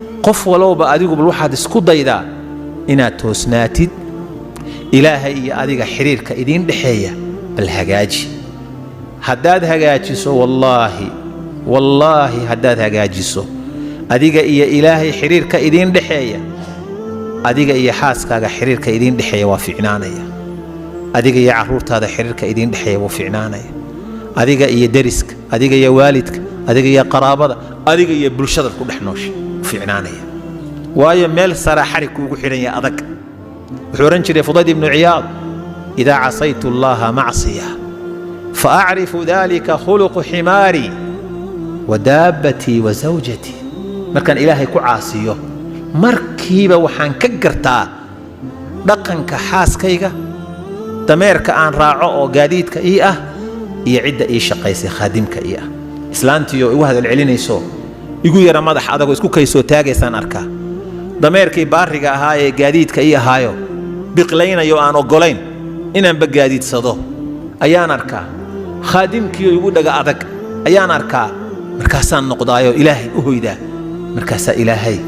qof walba adigu bal waxaad isku daydaa inaad toosnaatid ilaahay iyo adiga xiriirka idin dhaxeeya bal hagaaji haddaad hagaajiso wallaahi haddaad hagaajiso adiga iyo ilaahay xiriirka idin dhaxeeya adiga iyo xaaskaaga xiriirka idin dhaxeeya waa fiicnaanaya adiga iyo caruurtaada xiriirka idin dhaxeeya waa fiicnaanaya adiga iyo dariska adiga iyo waalidka adiga iyo qaraabada adiga iyo bulshada ku dhaxnoosha fiicnaanaya waayo meel sara xarig ugu xiran yahay adag wuxuu oran jiray Fudayd ibn Iyaad idaa casaytu allaha macsiya fa a'rifu dhalika khuluq himari wa dabbati wa zawjati markaan ilaahay ku caasiyo markiiba waxaan ka gartaa dhaqanka xaaskayga dameerka aan raaco oo gaadiidka ii ah iyo cidda ii shaqaysay khaadimka ii ah islaantiyo igu hadal celinayso igu yara madax adag isku kaysoo taagaysaan arkaa dameerkii baariga ahaa ee gaadiidka ii ahaayo biqlaynayo aan ogolayn inaan ba gaadiidsado ayaan arkaa khaadimkii igu dhaga adag ayaan arkaa markaasaan noqdaayo ilaahay u hoydaa markaasaa ilaahay